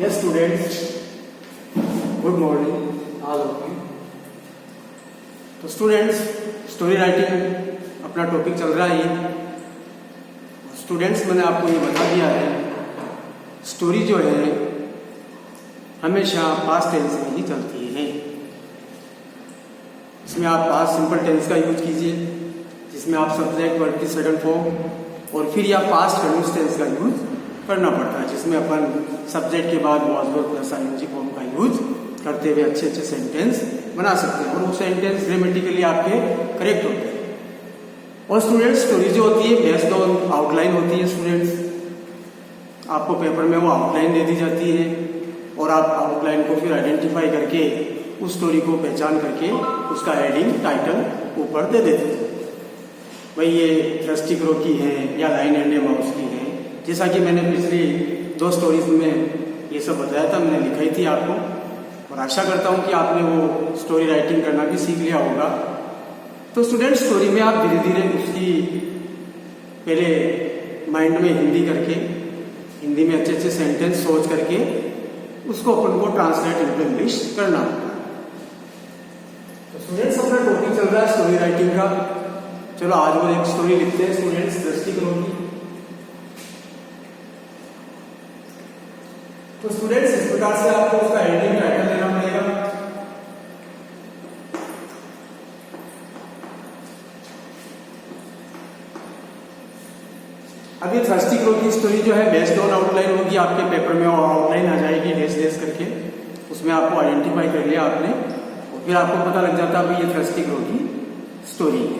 Yes, students. Good morning, all of you. तो students, story writing अपना topic चल रहा है। स्टूडेंट्स, मैंने आपको ये बता दिया है, स्टोरी जो है हमेशा पास्ट टेंस में ही चलती है। इसमें आप पास्ट सिंपल टेंस का यूज कीजिए, जिसमें आप सब्जेक्ट वर्ब की सेकंड फॉर्म और फिर या पास्ट कंटिन्यूअस टेंस का यूज करना पड़ता है, जिसमें अपन सब्जेक्ट के बाद was verb plus ING form का यूज करते हुए अच्छे अच्छे सेंटेंस बना सकते हैं और वो सेंटेंस ग्रामेटिकली आपके करेक्ट होते हैं। और स्टूडेंट्स, स्टोरी जो होती है बेस्ड ऑन आउटलाइन होती है। स्टूडेंट्स, आपको पेपर में वो आउटलाइन दे दी जाती है और आप आउटलाइन को फिर आइडेंटिफाई करके उस स्टोरी को पहचान करके उसका हेडिंग टाइटल ऊपर दे देते हैं। भाई ये थ्रस्टी क्रो की है या लाइन एंड ए माउस की है। जैसा कि मैंने पिछली 2 स्टोरीज में ये सब बताया था, मैंने लिखाई थी आपको, और आशा करता हूँ कि आपने वो स्टोरी राइटिंग करना भी सीख लिया होगा। तो स्टूडेंट, स्टोरी में आप धीरे धीरे उसकी पहले माइंड में हिंदी करके, हिंदी में अच्छे अच्छे सेंटेंस सोच करके उसको अपन को ट्रांसलेट इनटू इंग्लिश करना होगा। तो स्टूडेंट्स, अपना टॉपिक चल रहा है स्टोरी राइटिंग का। चलो आज वो एक स्टोरी लिखते हैं स्टूडेंट्स, थ्रस्टी क्रो की। तो स्टूडेंट्स, इस प्रकार से आपको उसका हेडिंग टाइटल देना पड़ेगा। अब ये थ्रस्टी क्रो की स्टोरी जो है बेस्ड ऑन आउटलाइन होगी, आपके पेपर में और आउटलाइन आ जाएगी डैश डैश करके, उसमें आपको आइडेंटिफाई कर लिया आपने और फिर आपको पता लग जाता है ये थ्रस्टी क्रो की स्टोरी है।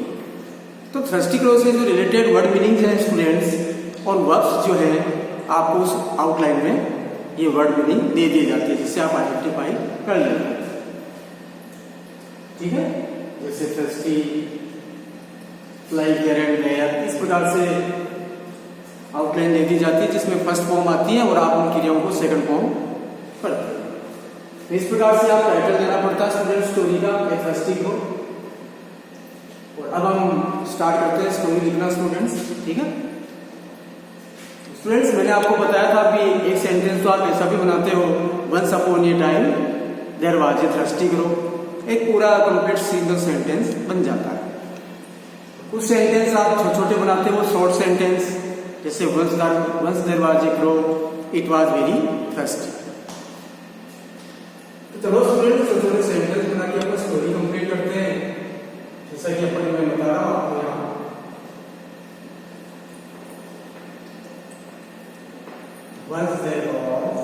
तो थ्रस्टी क्रो से जो रिलेटेड वर्ड मीनिंग्स हैं स्टूडेंट्स और वर्ब्स जो है आपको उस आउटलाइन में ये वर्ड मीनिंग दे दी जाती है, जिससे आप आइडेंटिफाई कर लेंगे। ठीक है, जैसे thirsty, fly, here and there, इस प्रकार से आउटलाइन दे दी जाती है, जिसमें फर्स्ट फॉर्म आती है और आप उन क्रियाओं को सेकंड फॉर्म करते हैं। तो इस प्रकार से आप टाइटल देना पड़ता है स्टूडेंट स्टोरी का, थ्रस्टी क्रो। और अब हम स्टार्ट करते हैं स्टोरी लिखना स्टूडेंट्स। ठीक है स्टूडेंट्स, मैंने आपको बताया था अभी एक सेंटेंस तो आप ऐसा भी बनाते हो, once upon a time there was a thirsty crow. एक पूरा कंप्लीट सिंगल सेंटेंस बन जाता है। कुछ सेंटेंस आप छोटे छोटे बनाते हो, शॉर्ट सेंटेंस, जैसे once there was a crow, it was very thirsty. तो चलो स्टूडेंट्स, छोटे छोटे सेंटेंस बना के अपन स्टोरी कंप्लीट करते हैं, जैसा कि अपन मैं बता रहा हूँ आपको यहाँ। Once there was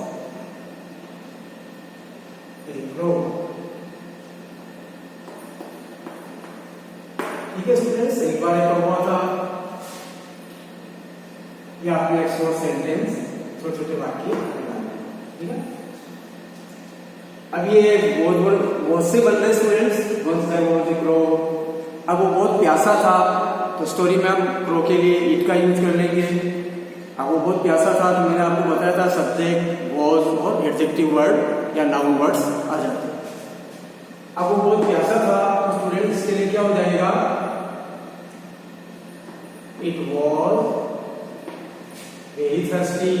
a crow. ठीक है स्टूडेंट्स, एक बार एक हुआ था। ये आपने एक शॉर्ट सेंटेंस, छोटे छोटे वाक्य बनाने। ठीक है, अब ये बहुत से बन रहे students. Once there was a crow, अब वो बहुत प्यासा था, तो स्टोरी में हम क्रो के लिए ईट का यूज कर लेंगे। अब वो बहुत प्यासा था, तो मैंने आपको बताया था सब्जेक्ट, वॉज और एडजेक्टिव वर्ड या नाउन वर्ड्स आ जाते हैं। अब वो बहुत प्यासा था, तो स्टूडेंट्स के लिए क्या हो जाएगा? It was very thirsty.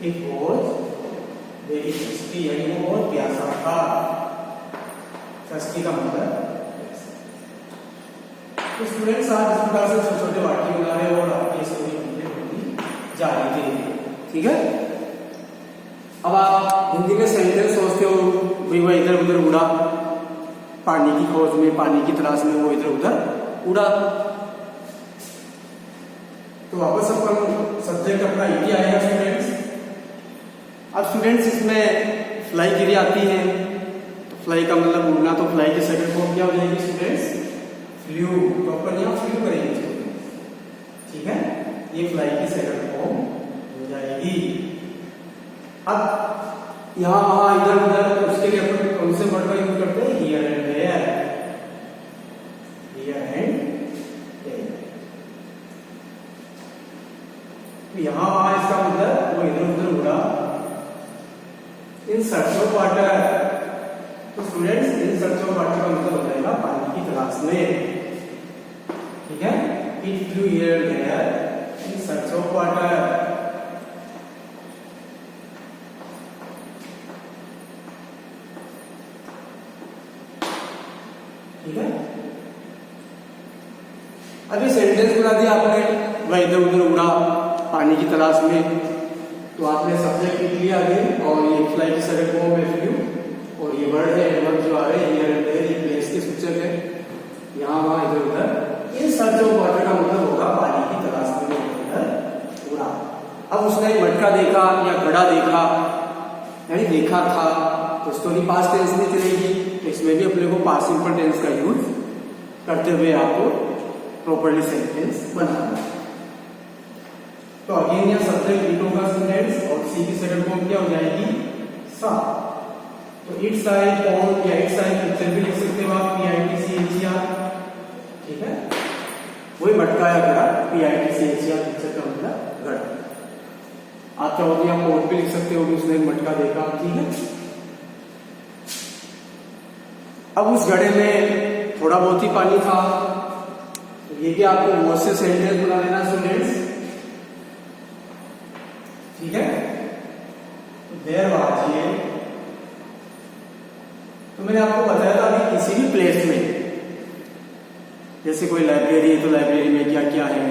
It was very thirsty, यानी वो बहुत प्यासा था। थ्रस्टी का मतलब। तो स्टूडेंट्स, आप इस प्रकार से छोटे छोटे वाक्य बना रहे हो और आपकी स्टोरी कंप्लीट होती जा रही है। ठीक है, अब आप हिंदी में सेंटेंस सोचते हो, भाई वह इधर उधर उड़ा, पानी की खोज में, पानी की तलाश में वो इधर उधर उड़ा। तो वापस अपन सब्जेक्ट अपना इटी आएगा स्टूडेंट्स। अब स्टूडेंट्स, इसमें फ्लाई क्रिया आती है, तो फ्लाई का मतलब उड़ना, तो फ्लाई की सेकंड फॉर्म क्या हो जाएगी स्टूडेंट्स? फ्लू। तो अपन यहाँ फ्लू करेंगे। ठीक है, ये फ्लाई की सेकंड फॉर्म हो जाएगी। अब यहाँ वहां इधर उधर, उसके लिए अपन कौन से वर्ड का यूज करते हैं? Here and there. Here and there, यहाँ वहां इसका मतलब वो इधर उधर उड़ा। इन सर्च ऑफ वाटर, तो students in search of water का मतलब हो जाएगा पानी की तलाश में। ठीक है, it flew here and there in search of water. अभी सेंटेंस बना दिया आपने, वह इधर उधर उड़ा पानी की तलाश में, तो आपने सब्जेक्ट लिख लिया आगे, और ये फ्लाई की सड़क फॉर्म में फ्लू, और ये वर्ड है एडवर्ब जो आ रहे हैं हियर एंड देयर, ये प्लेस के सूचक है, यहाँ वहाँ इधर उधर। ये सर्च ऑफ वाटर का मतलब होगा पानी की तलाश में इधर उड़ा। अब उसने एक मटका देखा या घड़ा देखा, यानी देखा था, तो स्टोरी पास्ट टेंस में चलेगी, तो इसमें भी अपने को पास्ट सिंपल टेंस का यूज करते हुए आपको प्रॉपर्ली सेंटेंस बनाना है। तो अगेन यहाँ सब्जेक्ट इट होगा स्टूडेंट्स, और सी की सेकंड फॉर्म क्या हो जाएगी, सा। तो इट्स आई पॉन्ड या इट्स आई पिक्चर भी लिख सकते हो आप, PITCHER, ठीक है, वही मटका या घड़ा, PITCHER पिक्चर का मतलब घड़ा। आप चाहो तो यहाँ पोर्ट भी लिख सकते हो कि उसने मटका देखा, ठीक है। अब उस घड़े में थोड़ा बहुत ही पानी था, तो ये भी आपको बहुत से सेंटेंस बना लेना स्टूडेंट्स, ठीक है। देर वाज, ये तो मैंने आपको बताया था अभी किसी भी प्लेस में, जैसे कोई लाइब्रेरी है तो लाइब्रेरी में क्या क्या है,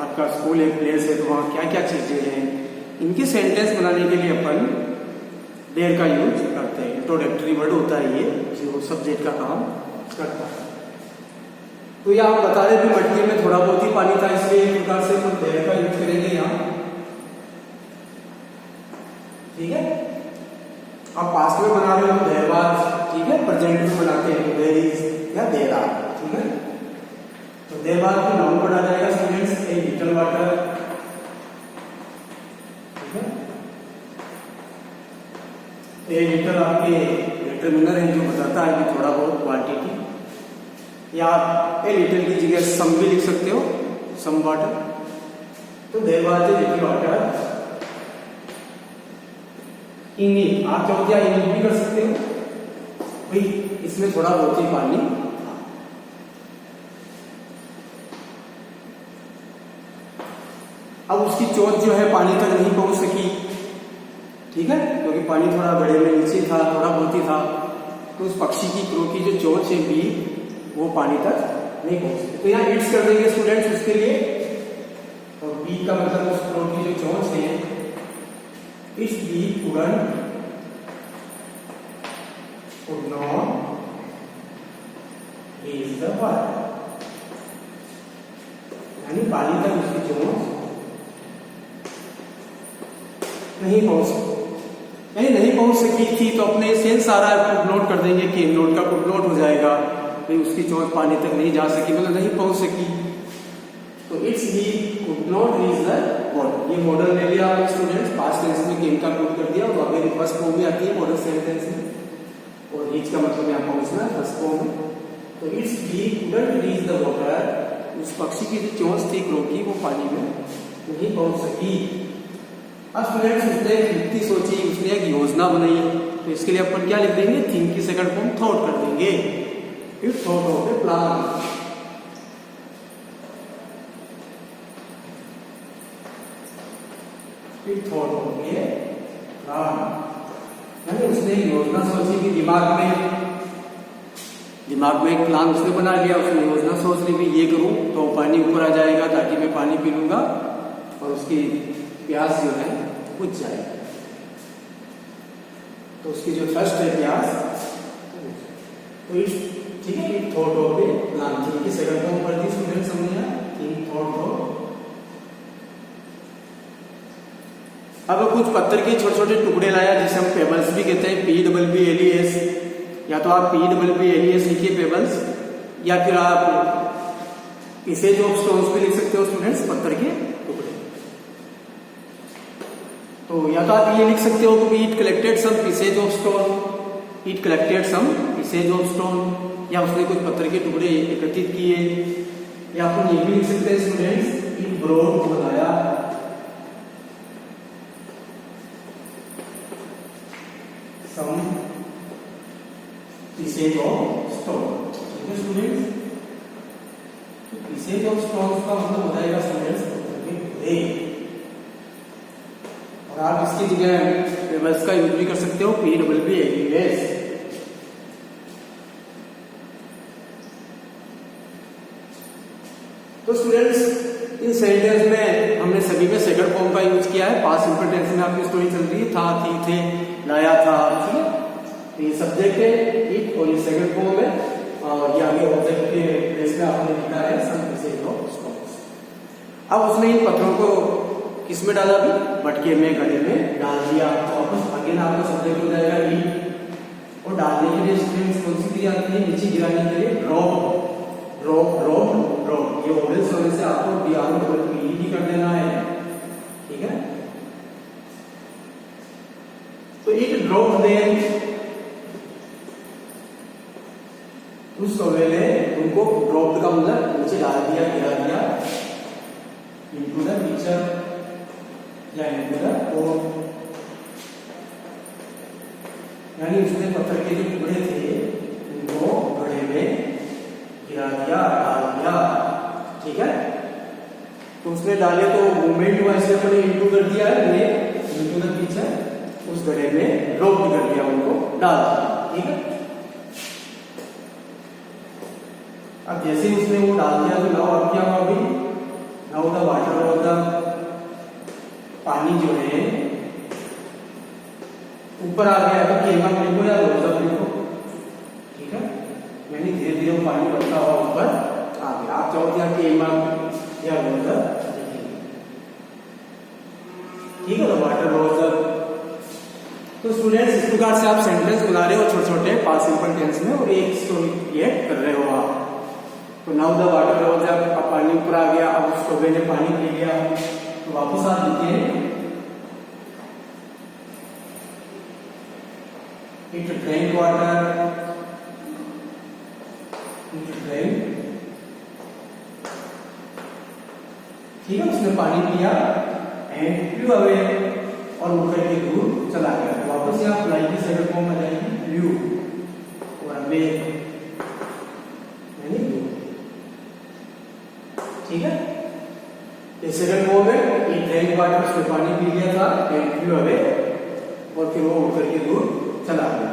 आपका स्कूल एक प्लेस है तो वहां क्या क्या चीजें हैं, इनके सेंटेंस बनाने के लिए अपन देर का यूज करते हैं। इंट्रोडक्टरी वर्ड होता है ये, जो सब्जेक्ट का काम करता है। तो ये आप बता रहे थे मटके में थोड़ा बहुत ही पानी था, इसलिए एक प्रकार से हम देर का यूज करेंगे यहाँ, ठीक है। आप पास्ट में बना रहे हो देर वाज, ठीक है, प्रेजेंट में बनाते हैं देयर इज या देर आर, ठीक है। तो देर वाज की नाउन वर्ड आ जाएगा स्टूडेंट्स, ए लिटिल वाटर, ठीक है। ए लिटिल आपके डिटरमिनर है जो बताता है कि थोड़ा बहुत क्वांटिटी, या आप ए लिटिल की जगह सम भी लिख सकते हो, सम वाटर। तो there was a little water in it, आप चाहो क्या इन भी कर सकते हो, भाई इसमें थोड़ा बहुत ही पानी था। अब उसकी चोंच जो है पानी तक नहीं पहुंच सकी, ठीक है, क्योंकि पानी थोड़ा घड़े में नीचे था, थोड़ा बहुत ही था, तो उस पक्षी की क्रो की जो चोंच है बी, वो पानी तक नहीं पहुंच सकी। तो यहाँ इट्स कर देंगे स्टूडेंट्स उसके लिए, और बी का मतलब उस क्रो की जो चोंच है, its beak couldn't, could not reach the water, यानी पानी तक उसकी चोंच नहीं पहुंच सकी, यानी नहीं पहुंच सकी थी, तो अपने सेंस आ रहा है कुड नॉट कर देंगे कि नोट का कुड नॉट हो जाएगा, भाई उसकी चोंच पानी तक नहीं जा सकी, मतलब नहीं पहुंच सकी। तो it's he could not reach the water, ये मॉडल ले लिया आपने स्टूडेंट्स, पास्ट टेंस में केम का प्रूव कर दिया, और अगर फर्स्ट फॉर्म में आती है मॉडल सेंटेंस में, और रीच का मतलब यहाँ पहुंचना फर्स्ट फॉर्म में। तो it's he couldn't reach the water, उस पक्षी की जो चोंच थी क्रो की, वो पानी में नहीं पहुंच सकी। अब स्टूडेंट्स उसने युक्ति सोची, उसने एक योजना बनाई, तो इसके लिए अपन क्या लिख देंगे, थिंक की सेकंड फॉर्म थॉट कर देंगे, it thought of A plan. It thought of A plan, यानी उसने एक योजना सोची कि दिमाग में एक प्लान उसने बना लिया, उसने योजना सोच ली भी ये करूं तो पानी ऊपर आ जाएगा ताकि मैं पानी पी लूंगा और उसकी प्यास जो है बुझ जाएगी। तो उसकी जो थर्स्ट है प्यास, तो ठीक है, it thought of A plan, ठीक है, सेकंड फॉर्म पर दी स्टूडेंट समझिए, थिंक थॉट ऑफ। अब कुछ पत्थर के छोटे छोटे टुकड़े लाया, जिसे हम पेबल्स भी कहते हैं, PEEBLES, या तो आप PEEBLES लिखिए पेबल्स, या फिर आप पीसेज ऑफ स्टोन्स भी लिख सकते हो स्टूडेंट्स, पत्थर के टुकड़े। तो या तो आप ये लिख सकते हो कि it collected some pieces of stone, it collected some pieces of stone, या उसने कुछ पत्थर के टुकड़े एकत्रित किए, या अपन ये भी लिख सकते हैं स्टूडेंट्स, इट ब्रॉट, बनाया some pieces of stone, ठीक है स्टूडेंट्स। pieces of stones का मतलब हो जाएगा स्टूडेंट्स टुकड़े, और आप इसकी जगह पेबल्स का यूज भी कर सकते हो, PEEBLES। तो स्टूडेंट्स इन सेंटेंस में हमने सभी में सेकंड फॉर्म का यूज किया है। पास्ट सिंपल टेंस में आपकी स्टोरी चल रही है, था, थी, थे, लाया था, ठीक है। तो ये सब्जेक्ट है इट और ये सेकंड फॉर्म है और ये आगे ऑब्जेक्ट के प्लेस में आपने लिखा है सम ऐसे लो स्टोन्स। अब उसमें इन पत्थरों को किस में डाला? भी मटके में, घड़े में डाल दिया। तो वापस आगे ना आपका सब्जेक्ट हो जाएगा इट और डालने के लिए स्ट्रिंग्स कौन सी क्रिया आती है? नीचे गिराने के लिए ड्रॉप, ड्रॉप, ड्रॉप, ड्रॉप। ये ऑब्जेक्ट होने से आपको डी-आर को पीई कर देना है, ठीक है। तो इट ड्रॉप देम, उस कौवे ने उनको ड्रॉप का मतलब नीचे डाल दिया, गिरा दिया, इनटू द पिक्चर या इनटू द पोट। यानी उसने पत्थर के जो टुकड़े थे उनको घड़े में गिरा दिया, डाल दिया, ठीक है। तो उसने डाले तो मूवमेंट हुआ, इसलिए अपने इनटू कर दिया है, इनटू द पिक्चर, उस घड़े में ड्रॉप कर दिया, उनको डाल दिया, ठीक है। अब जैसे ही उसने वो डाल दिया तो नाउ अब क्या हुआ? अभी नाउ द वाटर और द पानी जो है ऊपर आ गया। तो केमा लिखो या रोजअप लिखो, ठीक है। यानी धीरे धीरे वो पानी बढ़ता हुआ ऊपर आ गया। आप चाहो क्या केमा या रोजअप लिखेंगे, ठीक है। तो वाटर रोजअप। तो स्टूडेंट्स इस प्रकार से आप सेंटेंस बना रहे हो छोटे छोटे पास्ट सिंपल टेंस में और एक स्टोरी क्रिएट कर रहे हो आप। तो नाउ द वाटर रोज, अब पानी ऊपर आ गया, अब उस कौवे ने पानी पी लिया। तो वापस आप लिखिए it drank water, it drank, ठीक है। उसने पानी पिया एंड फ्लू अवे और मुकर के दूर चला गया। वापस यहाँ फ्लाई की सेकंड फॉर्म आ जाएगी फ्लू और अवे, ठीक है। इस सेकंड फॉर्म में इट ड्रैंक वाटर, उसने पानी पी लिया था एंड फ्लू अवे और फिर वो उड़ करके दूर चला गया।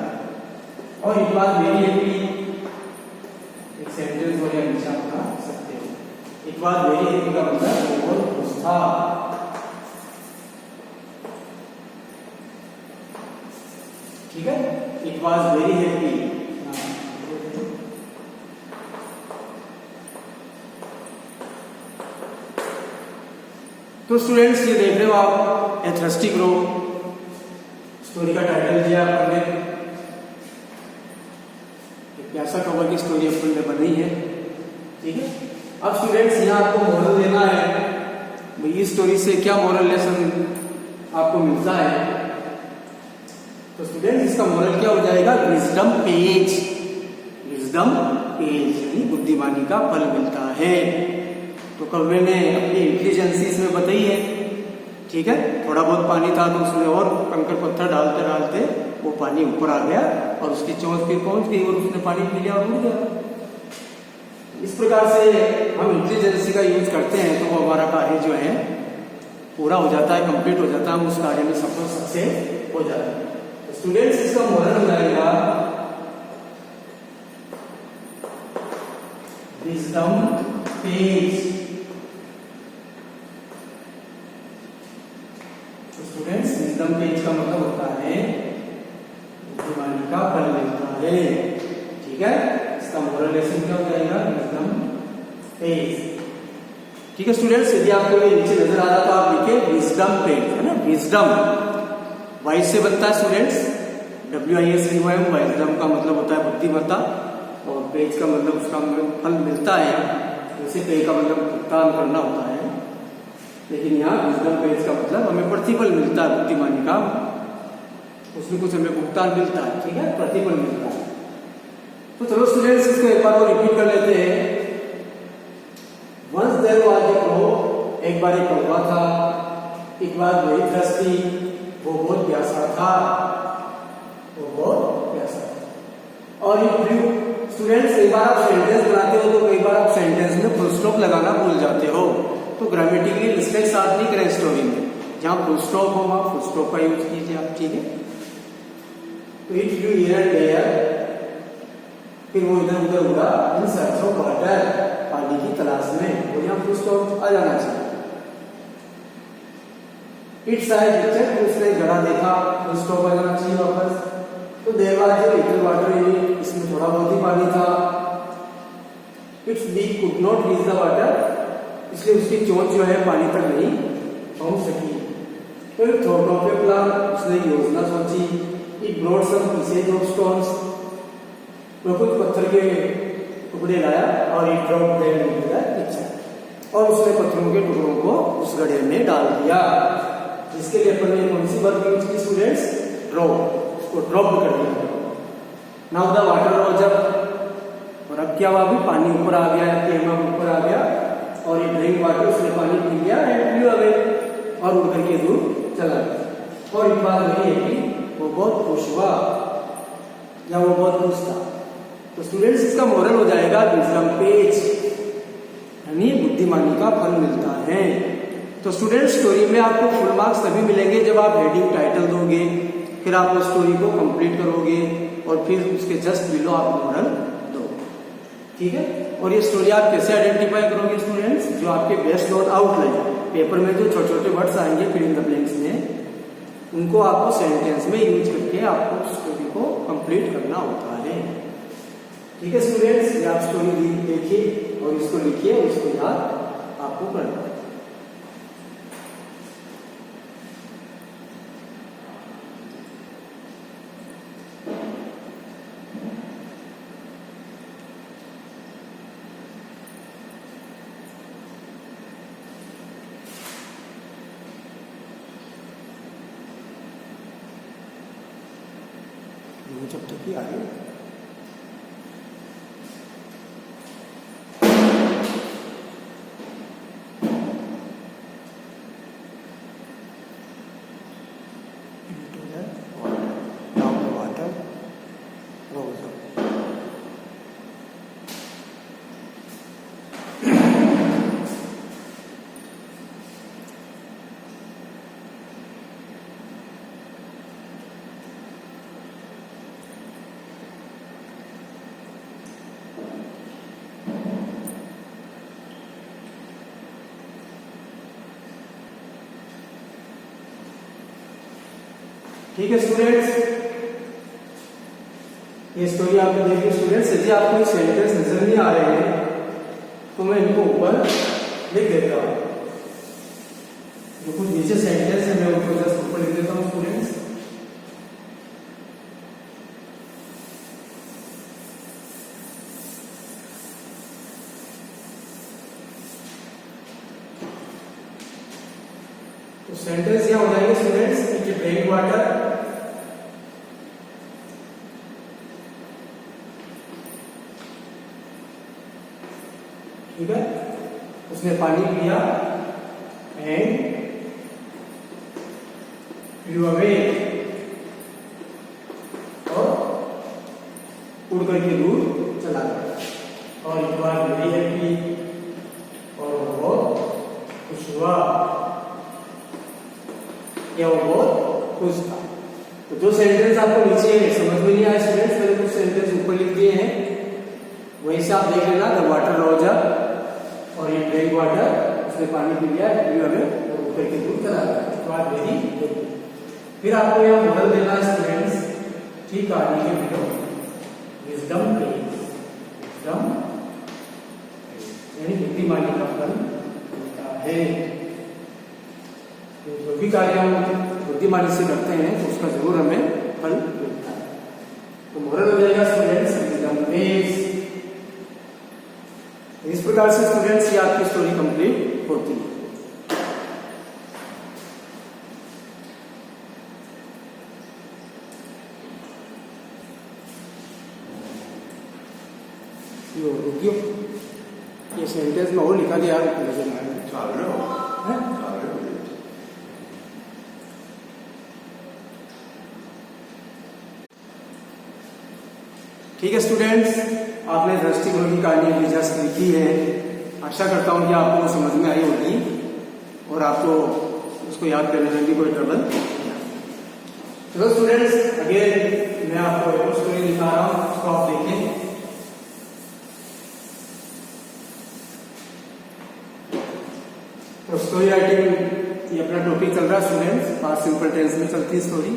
और इट वाज वेरी हैप्पी, एक सेंटेंस और हमेशा बना सकते हैं। इट वाज वेरी हैप्पी का मतलब वो बहुत खुश था, ठीक है। It was very happy. तो स्टूडेंट्स ये देख रहे हो आप ए थर्स्टी ग्रो, स्टोरी का टाइटल दिया आपने, एक प्यासा कवर की स्टोरी अपन ने बनाई है, ठीक है। अब स्टूडेंट्स यहाँ आपको मॉरल देना है, इस स्टोरी से क्या मॉरल लेसन आपको मिलता है। तो स्टूडेंट्स इसका मॉरल क्या हो जाएगा? विजडम पेज, विजडम पेज यानी बुद्धिमानी का फल मिलता है। तो कौवे ने अपनी इंटेलिजेंसी इसमें बताई है, ठीक है। थोड़ा बहुत पानी था तो उसमें और कंकर पत्थर डालते डालते वो पानी ऊपर आ गया और उसकी चोंच फिर पहुंच गई और उसने पानी पी लिया और उड़ गया। इस प्रकार से हम इंटेलिजेंसी का यूज करते हैं तो वो हमारा कार्य जो है पूरा हो जाता है, कंप्लीट हो जाता है, हम उस कार्य में सफल सक्सेस हो जाते हैं। तो स्टूडेंट्स इसका मॉरल हो जाएगा wisdom page. Students wisdom page का मतलब होता है बुद्धिमानी का फल मिलता है, ठीक है। इसका मोरल लेसन क्या हो जाएगा? विजडम पेज, ठीक है। स्टूडेंट्स यदि आपको ये नीचे नजर आ रहा तो आप लिखे विजडम पेज, है ना। विजडम वाइज से बनता है स्टूडेंट्स, WISDOM। विजडम का मतलब होता है बुद्धिमत्ता और पेज का मतलब उसका फल मिलता है, जैसे पे का मतलब भुगतान करना होता है, लेकिन यहाँ विजडम पेज का मतलब हमें प्रतिफल मिलता है बुद्धिमानी का, उसमें कुछ हमें भुगतान मिलता है, ठीक है, प्रतिफल मिलता है। तो चलो स्टूडेंट्स इसको एक बार और रिपीट कर लेते हैं। Once there was a crow, एक बार एक कौवा था, एक बार वेरी थर्स्टी, वो बहुत प्यासा था, वो बहुत प्यासा था। और ये फ्लू, स्टूडेंट्स कई बार आप सेंटेंस बनाते हो तो कई बार आप सेंटेंस में फुल स्टॉप लगाना भूल जाते हो, तो ग्रामेटिकली मिस्टेक साथ नहीं करें स्टोरी में, जहां फुल स्टॉप हो वहां फुल स्टॉप का यूज कीजिए आप, ठीक है। तो it flew here and there, फिर वो इधर उधर उड़ा इन सर्च ऑफ वाटर, पानी की तलाश में, और यहाँ फुल स्टॉप आ जाना चाहिए। इट्स आई पिक्चर, उसने घड़ा देखा, फुल स्टॉप आ जाना चाहिए वापस। तो there was a little water in it, इसमें थोड़ा बहुत ही पानी था। Its beak could not reach the water, इसलिए उसकी चोंच जो है पानी तक नहीं पहुंच सकी। फिर थॉट ऑफ ए प्लान, उसने योजना सोची। It brought some pieces of stones, वो कुछ पत्थर के टुकड़े लाया और it dropped them into the pitcher, और उसने पत्थरों के टुकड़ों को उस घड़े में डाल दिया। जिसके लिए अपन ने कौन सी वर्ब यूज की स्टूडेंट्स? ड्रॉप, उसको ड्रॉप कर दिया। Now the water rose up, और अब क्या हुआ? अभी पानी ऊपर आ गया, केमम ऊपर आ गया, और ये ड्रिंक वाटर, उसने पानी पी लिया एंड फ्लू अवे, और उड़ करके दूर चला गया। और एक बात वही है कि वो बहुत खुश हुआ, या वो बहुत खुश था। तो स्टूडेंट्स इसका मोरल हो जाएगा विजडम पेज, यानी बुद्धिमानी का फल मिलता है। तो स्टूडेंट्स स्टोरी में आपको फुल मार्क्स तभी मिलेंगे जब आप हेडिंग टाइटल दोगे, फिर आप उस स्टोरी को कंप्लीट करोगे, और फिर उसके जस्ट बिलो आप मोरल दो, ठीक है। और ये स्टोरी आप कैसे आइडेंटिफाई करोगे स्टूडेंट्स? जो आपके बेस्ट नोट आउटलाइन पेपर में जो छोटे छोटे वर्ड्स आएंगे फिल इन द ब्लैंक्स में, उनको आपको सेंटेंस में यूज करके आपको स्टोरी को कंप्लीट करना होता है, ठीक है स्टूडेंट्स। ये आप स्टोरी देखिए और इसको लिखिए और इसको याद आपको करना है। जब तक ही आगे ठीक है स्टूडेंट्स, ये स्टोरी आपने देखी स्टूडेंट्स। यदि आपको सेंटेंस नजर नहीं आ रहे हैं तो मैं इनको ऊपर लिख देता हूं। जो कुछ नीचे सेंटेंस है मैं उनको जस्ट ऊपर लिख देता हूं स्टूडेंट्स। तो सेंटेंस क्या हो जाएंगे स्टूडेंट्स? इट ड्रिंक वाटर, ठीक है, उसने पानी पिया एंड फ्लू अवे, और उड़ करके दूर चला गया। और एक बार वेरी हैप्पी, और वो बहुत खुश हुआ, या वो बहुत खुश था। तो जो सेंटेंस आपको नीचे समझ में नहीं आया स्टूडेंट्स, मैंने कुछ सेंटेंस ऊपर लिख दिए हैं, वहीं से आप देख लेना। द वाटर रोज अप, और ये ड्रिंक वाटर, उसने पानी पी लिया, ऊपर के दूर चला गया। तो आप वेरी, फिर आपको यह मॉडल देना है स्टूडेंट्स, ठीक कहानी के बिलो विजडम पेज, विजडम यानी बुद्धिमानी का फल मिलता है। तो जो भी कार्य हम बुद्धिमानी से करते हैं तो उसका जरूर हमें फल मिलता है। तो मॉडल हो जाएगा स्टूडेंट्स विजडम पेज। इस प्रकार से स्टूडेंट्स ये आपकी स्टोरी कंप्लीट होती है। रुकियो, ये सेंटेंस में और लिखा दिया ठीक है स्टूडेंट्स, आपने दृष्टिकोण की कहानी अभी जस्ट लिखी है। आशा करता हूँ कि आपको समझ में आई होगी और आपको उसको याद करने में भी कोई ट्रबल। चलो स्टूडेंट्स, अगेन मैं आपको एक स्टोरी दिखा रहा हूँ, उसको आप देखें। तो स्टोरी राइटिंग ये अपना टॉपिक चल रहा है स्टूडेंट्स, पास्ट सिंपल टेंस में चलती है स्टोरी।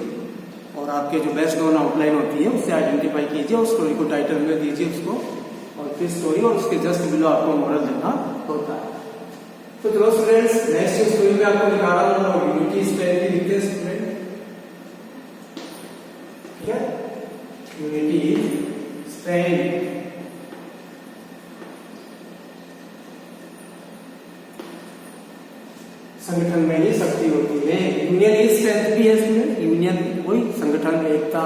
और आपके जो बेस्ट नोन आउटलाइन होती है उससे आइडेंटिफाई कीजिए और स्टोरी को टाइटल में दीजिए उसको, और फिर स्टोरी और उसके जस्ट बिलो आपको मॉरल देना होता है। तो चलो स्टूडेंट्स, नेक्स्ट स्टोरी में आपको दिखा रहा हूँ यूनिटी स्ट्रेंथ की लिखते हैं स्टूडेंट, ठीक है। यूनिटी स्ट्रेंथ संगठन में ही शक्ति होती है। यूनियन ही स्ट्रेंथ भी है स्टूडेंट, यूनियन कोई संगठन एकता,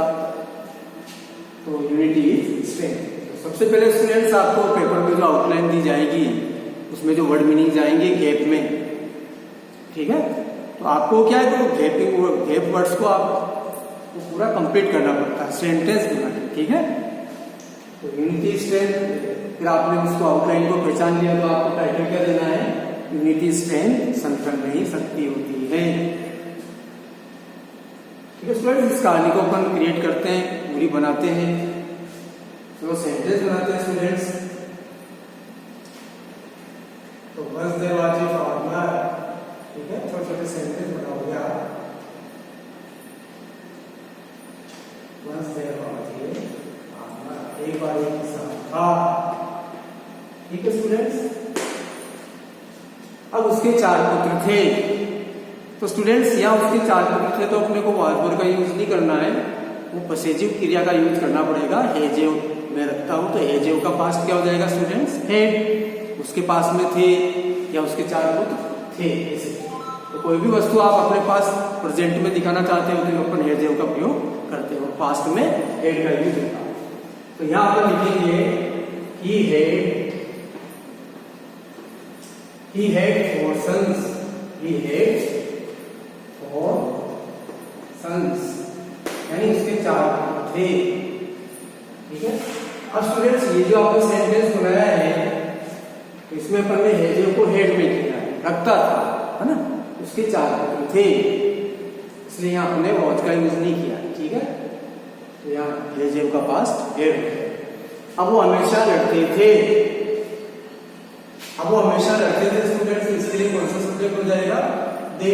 तो यूनिटी इज स्ट्रेंथ। सबसे पहले स्टूडेंट्स आपको पेपर में जो आउटलाइन दी जाएगी उसमें जो वर्ड मीनिंग जाएंगे गैप में, ठीक है। तो आपको क्या है, तो गैप वर्ड्स को आपको पूरा कंप्लीट करना पड़ता है सेंटेंस बनाने, ठीक है। तो यूनिटी स्ट्रेंथ, फिर आपने उसको आउटलाइन को पहचान लिया तो आपको टाइटल क्या देना है, यूनिटी स्ट्रेंथ संगठन में ही शक्ति होती है, ठीक है स्टूडेंट्स। इस कहानी को अपन क्रिएट करते हैं, पूरी बनाते हैं, तो सेंटेंस बनाते हैं स्टूडेंट्स। तो बस देयर वाज ए फार्मर, ठीक है, छोटे छोटे सेंटेंस बनाओगे आप। बस देयर वाज ए फार्मर, एक बार एक किसान था, ठीक है स्टूडेंट्स। अब उसके 4 पुत्र थे, तो स्टूडेंट्स यहाँ उसके 4 पुत्र थे तो अपने को वाज वर्ड का यूज नहीं करना है, वो पॉसेसिव क्रिया का यूज करना पड़ेगा। हेजेव मैं रखता हूं तो हेजेव का पास्ट क्या हो जाएगा स्टूडेंट्स, हेड। उसके पास में थे या उसके 4 पुत्र थे, ऐसे। तो कोई भी वस्तु आप अपने पास प्रेजेंट में दिखाना चाहते हो तो अपन हेजेव का प्रयोग करते हो, पास्ट में हेड का यूज होता है। तो यहाँ पर लिखेंगे he had 4 sons, he had 4 sons, यानी उसके 4 पुत्र थे, ठीक है। अब स्टूडेंट्स ये जो आपने सेंटेंस बनाया है इसमें अपन ने हेजेव को हेड में किया है, रखता था, है ना। उसके 4 पुत्र थे, इसलिए यहाँ हमने वॉच का यूज नहीं किया, ठीक है। तो यहाँ हेजेव का पास्ट हेड है। अब वो हमेशा लड़ते थे, अब वो हमेशा लड़ते थे स्टूडेंट्स, इसके लिए कौन सा सब्जेक्ट हो जाएगा, दे,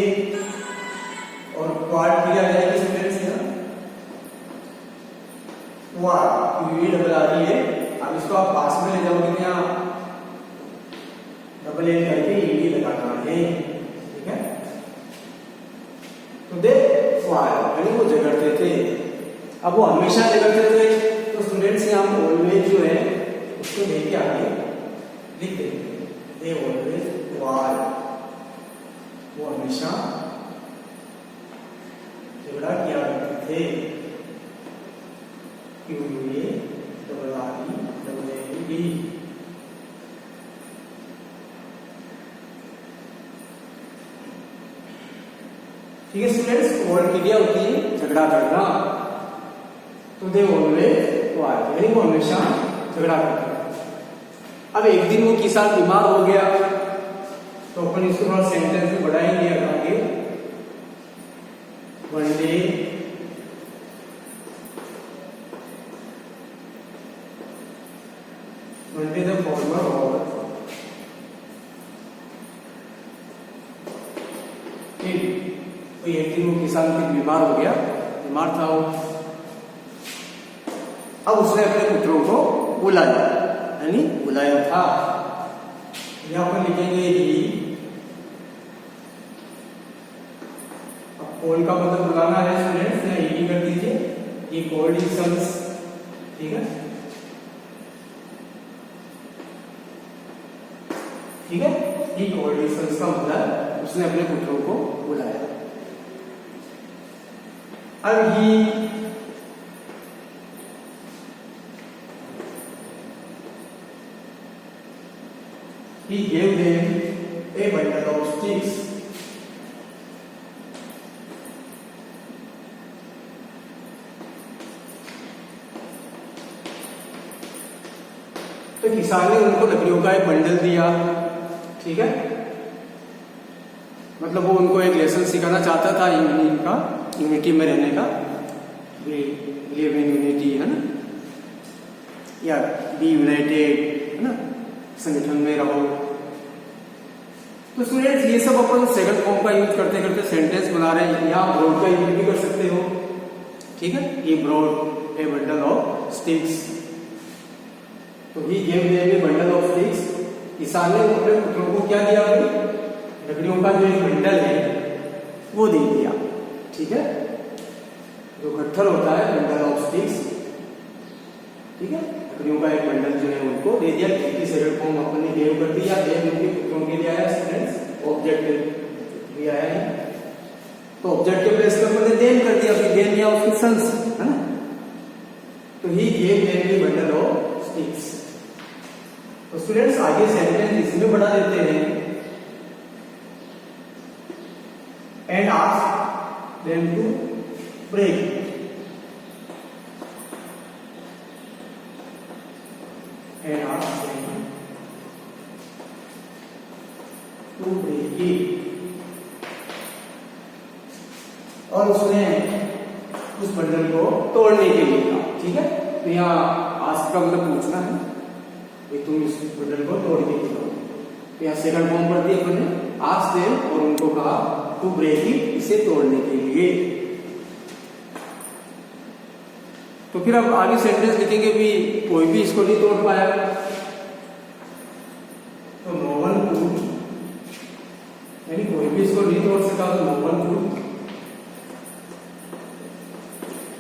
और क्वाड भी आ जाएगी स्टूडेंट्स यहाँ, क्वाड ये डबल आ रही है। अब इसको आप पास में ले जाओगे तो यहाँ डबल ए करके ईडी लगाना है, ठीक है। तो दे क्वाड यानी वो झगड़ते थे, अब वो हमेशा झगड़ते थे, तो स्टूडेंट्स यहाँ ऑलवेज जो है उसको लेके आगे लिख देंगे, they always war, वो हमेशा झगड़ा किया करते थे, QA double R E double A D, ठीक है स्टूडेंट्स। वर्ड की क्रिया होती है झगड़ा करना, तो दे ऑलवेज वार यानी वो हमेशा झगड़ा करते थे। अब एक दिन वो किसान बीमार हो गया, तो अपन इसको थोड़ा सेंटेंस में बढ़ाएंगे आगे। One day the farmer was ill, तो एक दिन वो किसान फिर बीमार हो गया, बीमार था वो। अब उसने अपने पुत्रों को बुलाया, यानी बुलाया था, यहां पर लिखेंगे ही। अब कॉल का मतलब बुलाना है स्टूडेंट्स, यहाँ ही कर दीजिए, ही कॉल्ड हिज सन्स, ठीक है, ठीक है। ही कॉल्ड हिज सन्स का मतलब उसने अपने पुत्रों को बुलाया। अब he gave them a bundle of sticks, तो किसान ने उनको लकड़ियों का एक बंडल दिया, ठीक है। मतलब वो उनको एक लेसन सिखाना चाहता था इनका यूनिटी में रहने का, लिव इन यूनिटी, है ना, या बी यूनाइटेड, है ना, संगठन में रहो। तो स्टूडेंट्स ये सब अपन सेकंड फॉर्म का यूज करते करते सेंटेंस बना रहे हैं। यहाँ ब्रॉड का यूज भी कर सकते हो, ठीक है। ये brought a bundle of sticks, तो he gave them a bundle of sticks. किसान ने अपने पुत्रों को क्या दिया, लकड़ियों का जो एक बंडल है वो दे दिया, ठीक है। जो गट्ठर होता है बंडल ऑफ स्टिक्स, ठीक है, लकड़ियों का एक बंडल जो है उनको दे दिया। की सेकंड फॉर्म अपन ने गेव कर दिया, गेव उनके पुत्रों के लिए आया स्टूडेंट्स, ऑब्जेक्ट भी आया है, तो ऑब्जेक्ट के प्लेस पर मैंने देन कर दिया, फिर देन लिया उसके सन्स, है ना। तो he gave them a bundle of sticks. तो स्टूडेंट्स आगे सेंटेंस इसमें बढ़ा देते हैं, and ask them to break, and ask them to break it. और उसने उस बंडल को तोड़ने के लिए कहा, ठीक है। तो यहाँ आस्क का मतलब पूछना है कि तुम इस बंडल को तोड़ के दिखाओ। तो यहाँ सेकंड फॉर्म पढ़ दिया अपन ने, आस्क देम, और उनको कहा टू ब्रेक इट, इसे तोड़ने के लिए। तो फिर अब आगे सेंटेंस लिखेंगे भी कोई भी इसको नहीं तोड़ पाया, तो नो वन कुड, यानी कोई भी इसको नहीं तोड़ सका, तो no one could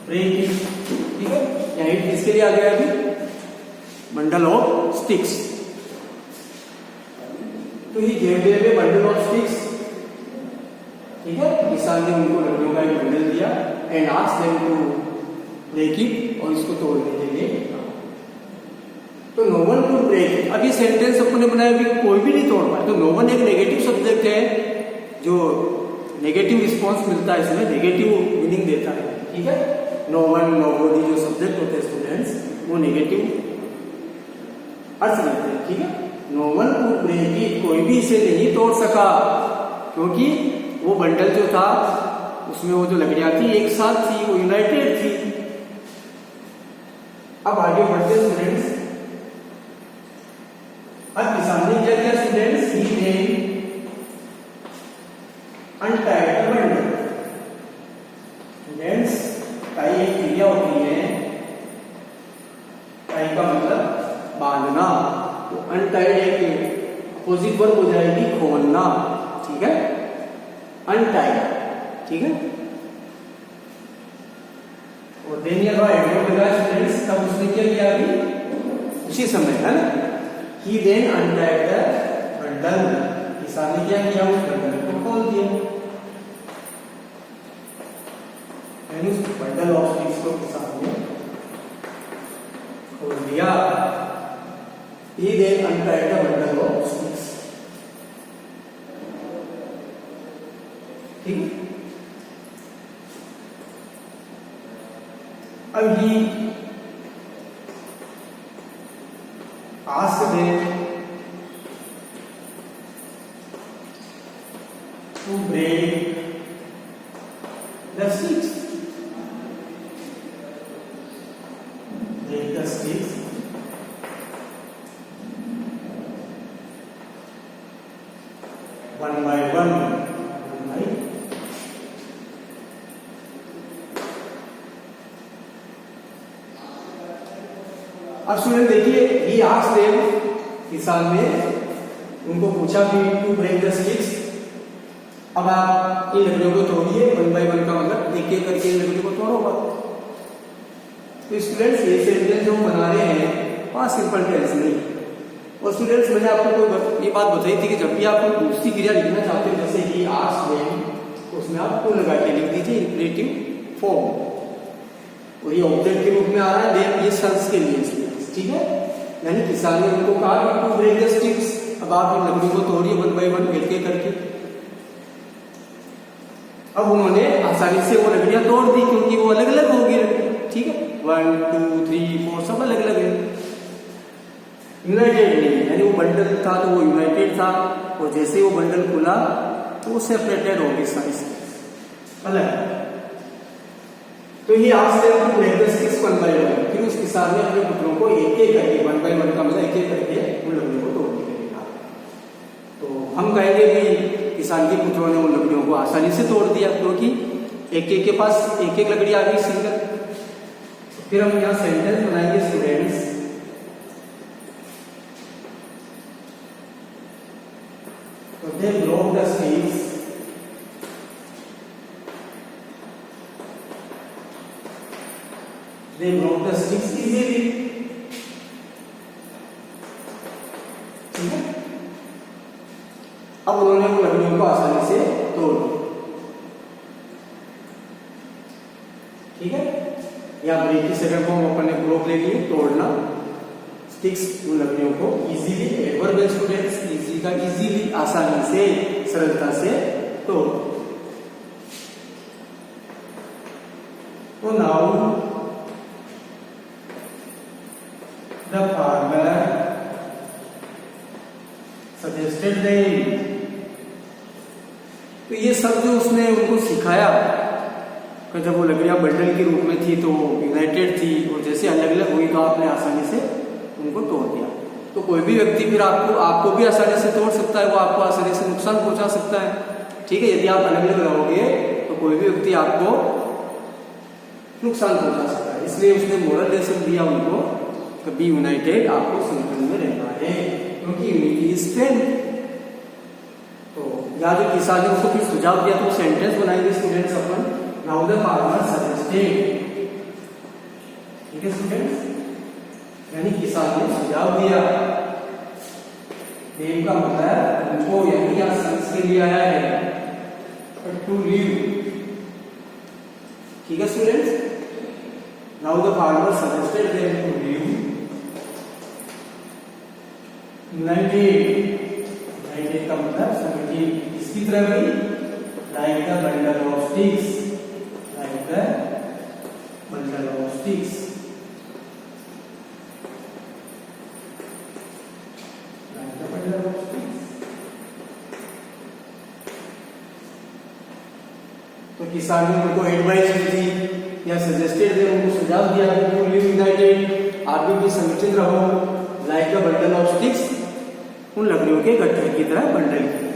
break it, ठीक है। यहाँ किसके लिए आ गया अभी, बंडल ऑफ स्टिक्स। तो he gave them a bundle of sticks, ठीक है। किसान ने उनको लकड़ियों का एक बंडल दिया, and asked them to break it, और इसको तोड़ने के लिए। तो no one could break it. अब ये सेंटेंस अपने बनाया भी कोई भी नहीं तोड़ पाए, तो नो वन एक नेगेटिव सब्जेक्ट है, जो नेगेटिव रिस्पॉन्स मिलता है इसमें, नेगेटिव मीनिंग देता है, ठीक है। नो वन, नो बॉडी जो सब्जेक्ट होते हैं स्टूडेंट्स, वो नेगेटिव अर्थ देते हैं, ठीक है। No one could break it, कोई भी इसे नहीं तोड़ सका, क्योंकि वो बंडल जो था उसमें वो जो लकड़ियां थी एक साथ थी, वो यूनाइटेड थी। अब आगे बढ़ते स्टूडेंट्स, अब किसान ने क्या किया स्टूडेंट्स, ही ने untied the bundle. Students tie एक क्रिया होती है, टाई का मतलब बांधना, तो अनटाइड एक अपोजिट वर्ब हो जाएगी खोलना, ठीक है, अनटाइड, ठीक है। और देन ये एडवर्ब लगाया स्टूडेंट्स, तब उसने क्या किया अभी उसी समय, है ना। ही देन अनटाइड द बंडल, किसान ने क्या किया, उस बंडल को खोल दिया, यानी उस बंडल ऑफ स्टिक्स को किसान ने खोल दिया। He then untied the bundle of sticks, ठीक है। अब he asked them to break the sticks, break the sticks, one by one, अब स्टूडेंट देखिए, ही आस्क्ड देम, किसान ने उनको पूछा कि टू ब्रेक द स्टिक्स, अब आप इन लकड़ियों को तोड़िए, वन बाय वन का मतलब एक एक करके इन लकड़ियों को तोड़ोगा। तो स्टूडेंट्स ये सेंटेंस जो बना रहे हैं वहाँ सिंपल टेंस नहीं। और स्टूडेंट्स मैंने आपको ये बात बताई थी कि जब भी आप कोई दूसरी क्रिया लिखना चाहते हैं, जैसे ही आस्क्ड देम, उसमें आप टू लगा के लिख दीजिए इंपरेटिव फॉर्म, और ये ऑब्जेक्ट के रूप में आ रहा है, देम ये सन्स के लिए, ठीक है। यानी किसान ने उनको कहा कि टू ब्रेक द स्टिक्स, अब आप इन लकड़ियों को तोड़िए वन बाय वन मिलके करके। अब उन्होंने आसानी से वो लकड़ियां तोड़ दी, क्योंकि वो अलग अलग हो गई, ठीक है, 1 2 3 4 सब अलग अलग है, यूनाइटेड नहीं, यानी वो बंडल था तो वो यूनाइटेड था, और जैसे वो बंडल खुला तो वो सेपरेटेड हो गई सारी अलग। तो ये asked them to break the sticks one by one, फिर उस किसान ने अपने पुत्रों को एक एक करके, वन बाय वन का मतलब एक एक करके उन लकड़ियों को तोड़ने के लिए कहा। तो हम कहेंगे भी किसान के पुत्रों ने उन लकड़ियों को आसानी से तोड़ दिया, क्योंकि एक एक के पास एक एक लकड़ी आ गई सिंगल। फिर हम यहाँ सेंटेंस बनाएंगे स्टूडेंट्स। तो they broke the sticks, they broke the sticks easily, ठीक है। अब उन्होंने उन लकड़ियों को आसानी से तोड़ दिया, ठीक है। या ब्रेक की सेकंड फॉर्म अपन ने ब्रोक ले ली, तोड़ना। स्टिक्स उन लकड़ियों को इजीली, एडवर्ब है स्टूडेंट्स, इजी का इजीली, आसानी से, सरलता से तोड़। तो now the farmer suggested them, तो ये सब जो उसने उनको सिखाया, जब वो लकड़ियां बंडल के रूप में थी तो यूनाइटेड थी, और जैसे अलग अलग हुई तो आपने आसानी से उनको तोड़ दिया। तो कोई भी व्यक्ति फिर आपको भी आसानी से तोड़ सकता है, वो आपको आसानी से नुकसान पहुंचा सकता है, ठीक है। यदि आप अलग अलग रहोगे तो कोई भी व्यक्ति आपको नुकसान पहुंचा सकता है। इसलिए उसने मोरल लेसन दिया उनको, कभी यूनाइटेड, आपको संगठन में रहना है, क्योंकि यूनिटी इज स्ट्रेंथ। तो यहाँ जो किसान ने उसको फिर सुझाव दिया, तो सेंटेंस बनाएंगे students upon. Now the farmer suggested, ठीक है स्टूडेंट्स, यानी किसान ने सुझाव दिया। देव का मतलब है उनको, यानी यहाँ सेंस के लिए आया है टू लीव, ठीक है students. Now the farmer suggested them to leave united का मतलब संगठित, इसकी तरह भी, like the bundle of sticks, like the bundle of sticks, like the bundle of sticks. तो किसान ने उनको एडवाइस दी थी या सजेस्टेड थे, उनको सुझाव दिया कि टू लिव यूनाइटेड, आप भी संगठित रहो, like the bundle of sticks, उन लकड़ियों के गट्ठर की तरह, बंडल की,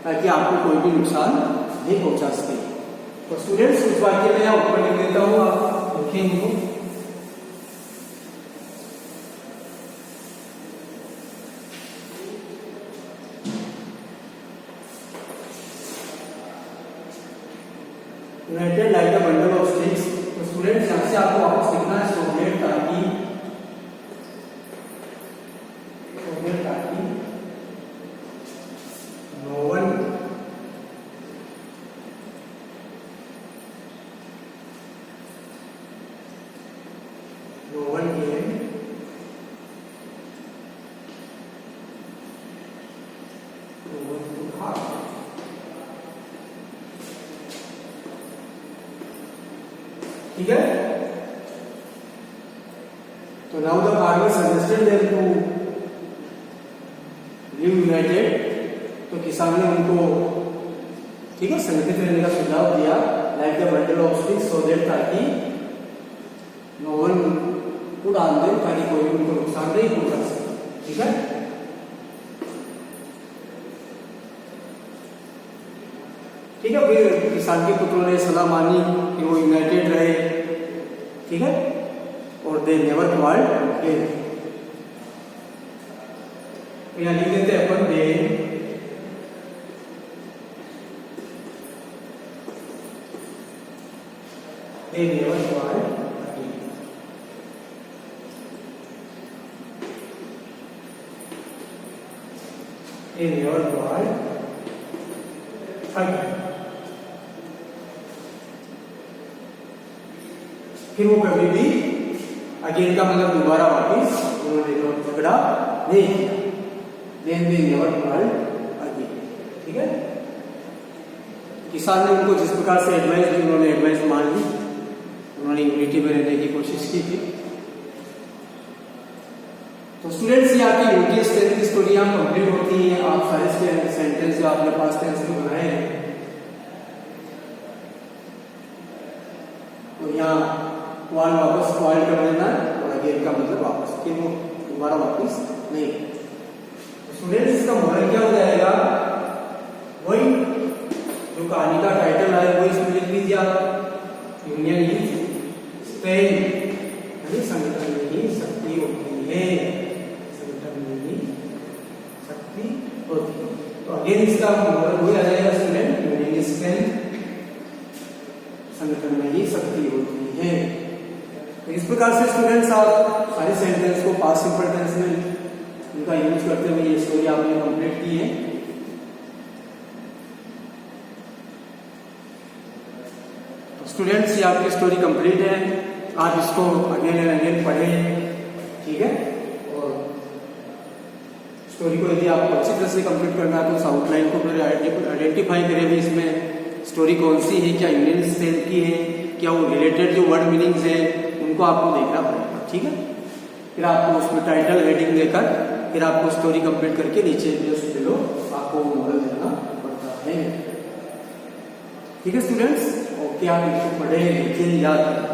ताकि आपको कोई भी नुकसान नहीं पहुंचा सके। तो स्टूडेंट्स उस वाक्य में यहाँ ऊपर लिख देता हूँ, आप लिखेंगे। United like the bundle of sticks. तो स्टूडेंट्स यहाँ से आपको वापस लिखना है सोवियत ताकि no one came to harm। ठीक है। तो now the farmer suggested them to live united. तो किसान ने उनको, ठीक है, संगठित रहने का सुझाव दिया, like the bundle of sticks, so that ताकि no one would harm them, ताकि कोई भी उनको नुकसान नहीं पहुंचा सके। ठीक है। ठीक है, फिर किसान के पुत्रों ने सलाह मानी कि वो यूनाइटेड रहे। ठीक है, और दे नेवर क्वार्रेल्ड अगेन। यहाँ लिख देते हैं अपन they never quarrelled again. They never quarrelled again. फिर वो कभी भी अगेन का मतलब दोबारा वापिस उन्होंने झगड़ा नहीं किया। Then they never quarrelled again. ठीक है। किसान ने उनको जिस प्रकार से एडवाइस दी, उन्होंने एडवाइस मान ली, उन्होंने यूनिटी में रहने की कोशिश की थी। तो स्टूडेंट्स, ये आपकी यूनिटी स्ट्रेंथ की स्टोरी यहाँ कंप्लीट होती है। आप सारे सेंटेंस जो आपने पास्ट टेंस में बनाए हैं, तो यहाँ क्वाल वापस क्वाल कर देना है और अगेन का मतलब वापस, कि वो दोबारा वापस नहीं। स्टूडेंट्स इसका मॉडल क्या हो जाएगा, वही जो कहानी का टाइटल है वो इसमें लिख लीजिए आप, यूनियन इज स्ट्रेंथ, यानी संगठन में ही शक्ति होती है, संगठन में ही शक्ति होती है। तो अगेन इसका मॉडल वही आ जाएगा स्टूडेंट, यूनियन इज स्ट्रेंथ, संगठन में ही शक्ति होती है। तो इस प्रकार से स्टूडेंट्स आप सारे सेंटेंस को पास्ट सिंपल टेंस में उनका यूज करते हुए ये स्टोरी आपने कंप्लीट की है। तो स्टूडेंट्स ये आपकी स्टोरी कंप्लीट है, आप इसको अगेन एंड अगेन पढ़ें, ठीक है। और स्टोरी को यदि आपको अच्छी तरह से कंप्लीट करना है तो उस आउटलाइन को फिर आइडेंटिफाई करें भी इसमें स्टोरी कौन सी है, क्या यूनियन स्ट्रेंथ की है, क्या वो रिलेटेड जो वर्ड मीनिंग्स है उनको आपको देखना पड़ेगा, ठीक है। फिर आपको उसमें टाइटल हेडिंग देकर फिर आपको स्टोरी कंप्लीट करके नीचे जस्ट बिलो आपको मॉडल देना पड़ता है, ठीक है स्टूडेंट्स। ओके, आप इसको पढ़ें, लिखें, याद करें।